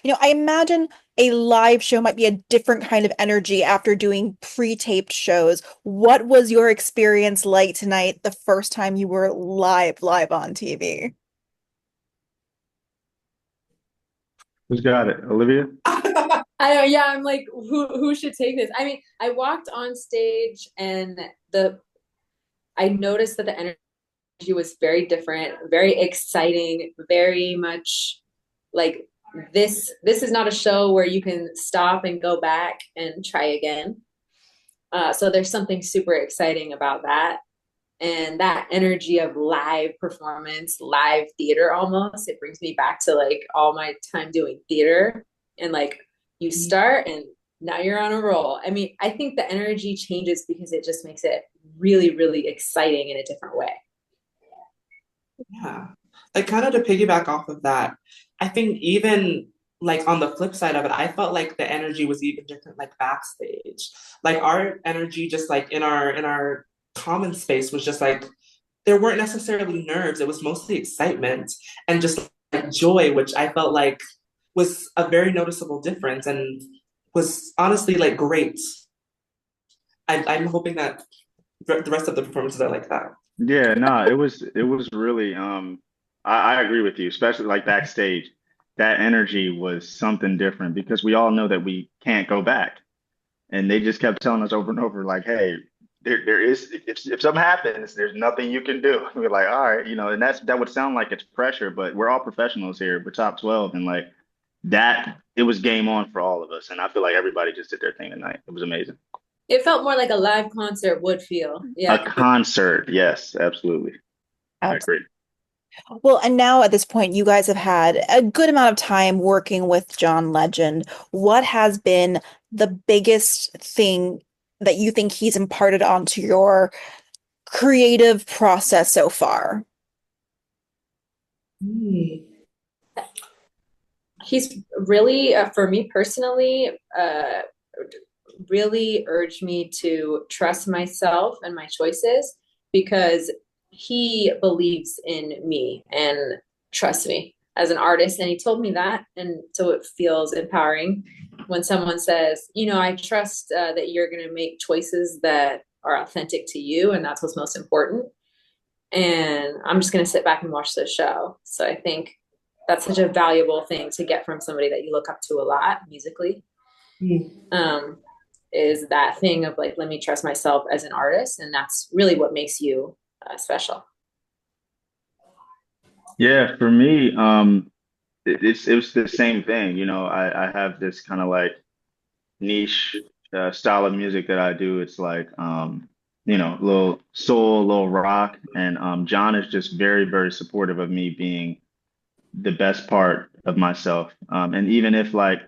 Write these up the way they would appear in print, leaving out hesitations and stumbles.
I imagine a live show might be a different kind of energy after doing pre-taped shows. What was your experience like tonight, the first time you were live on TV? Who's got it? Olivia? I know, yeah, I'm like, who should take this? I mean, I walked on stage and the I noticed that the energy was very different, very exciting, very much like this is not a show where you can stop and go back and try again. So there's something super exciting about that. And that energy of live performance, live theater almost, it brings me back to like all my time doing theater. And like you start and now you're on a roll. I mean, I think the energy changes because it just makes it really, really exciting in a different way. Yeah. Like kind of to piggyback off of that, I think even like on the flip side of it, I felt like the energy was even different like backstage. Like our energy just like in our common space was just like there weren't necessarily nerves, it was mostly excitement and just like joy, which I felt like was a very noticeable difference and was honestly like great. I'm hoping that the rest of the performances are like that. Yeah, no, it was really I agree with you, especially like backstage. That energy was something different because we all know that we can't go back. And they just kept telling us over and over, like, hey, there is if something happens, there's nothing you can do. We're like, all right, and that would sound like it's pressure, but we're all professionals here. We're top 12, and like that, it was game on for all of us. And I feel like everybody just did their thing tonight. It was amazing. It felt more like a live concert would feel. A Yeah. concert, yes, absolutely. I agree. Well, and now at this point, you guys have had a good amount of time working with John Legend. What has been the biggest thing that you think he's imparted onto your creative process so far? Hmm. He's really, for me personally, really urged me to trust myself and my choices because he believes in me and trusts me as an artist. And he told me that. And so it feels empowering when someone says, I trust that you're going to make choices that are authentic to you. And that's what's most important. And I'm just going to sit back and watch the show. So I think that's such a valuable thing to get from somebody that you look up to a lot musically. Hmm. Is that thing of like, let me trust myself as an artist. And that's really what makes you special. Yeah, for me, it was the same thing. I have this kind of like niche style of music that I do. It's like a little soul, a little rock, and John is just very, very supportive of me being the best part of myself. And even if like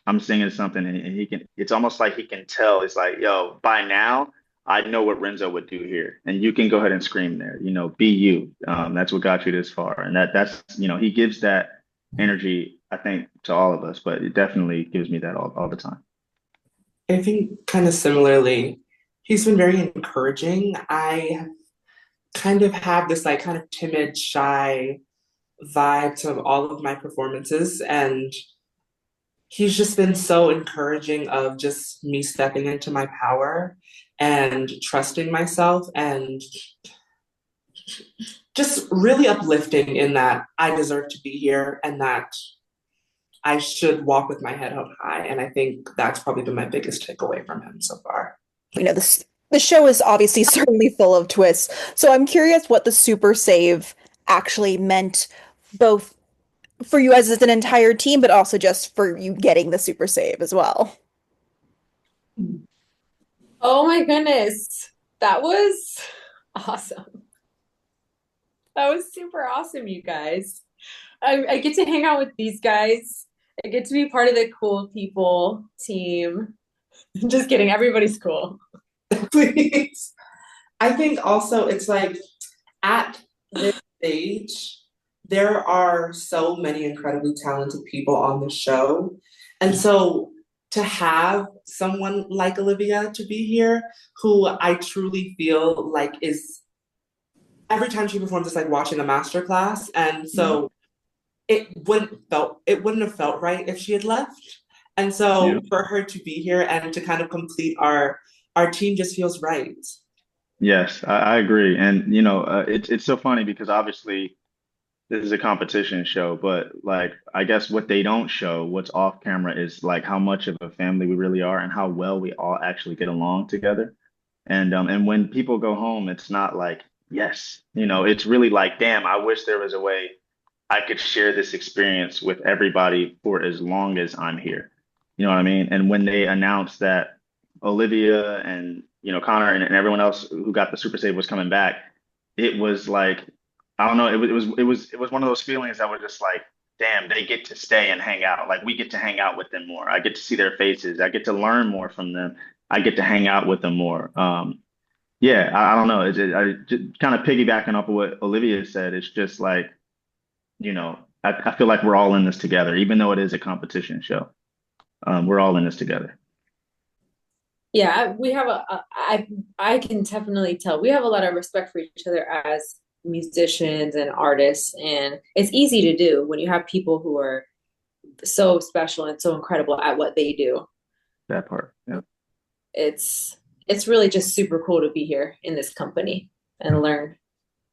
I'm singing something and it's almost like he can tell. It's like, yo, by now I know what Renzo would do here, and you can go ahead and scream there. Be you. That's what got you this far, and he gives that energy, I think, to all of us, but it definitely gives me that all the time. I think kind of similarly, he's been very encouraging. I kind of have this like kind of timid, shy vibe to all of my performances, and he's just been so encouraging of just me stepping into my power and trusting myself and just really uplifting in that I deserve to be here and that I should walk with my head held high. And I think that's probably been my biggest takeaway from him so far. This the show is obviously certainly full of twists. So I'm curious what the super save actually meant, both for you as an entire team, but also just for you getting the super save as well. Oh my goodness. That was awesome. That was super awesome, you guys. I get to hang out with these guys. I get to be part of the cool people team. Just kidding. Everybody's cool. Please. I think also it's like at this stage, there are so many incredibly talented people on the show. And so to have someone like Olivia to be here, who I truly feel like is every time she performs, it's like watching a master class. And so it wouldn't have felt right if she had left. And Yeah. so for her to be here and to kind of complete our team just feels right. Yes, I agree. And you know, it's so funny because obviously this is a competition show, but like I guess what they don't show, what's off camera is like how much of a family we really are and how well we all actually get along together. And when people go home, it's not like, yes, you know, it's really like, damn, I wish there was a way I could share this experience with everybody for as long as I'm here. You know what I mean? And when they announced that Olivia and, you know, Connor and everyone else who got the Super Save was coming back, it was like, I don't know, it was one of those feelings that were just like, damn, they get to stay and hang out. Like we get to hang out with them more. I get to see their faces. I get to learn more from them. I get to hang out with them more. Yeah, I don't know. I just kind of piggybacking off of what Olivia said. It's just like, you know, I feel like we're all in this together, even though it is a competition show. We're all in this together. Yeah, we have I can definitely tell we have a lot of respect for each other as musicians and artists, and it's easy to do when you have people who are so special and so incredible at what they do. That part. Yeah. It's it's really just super cool to be here in this company and learn.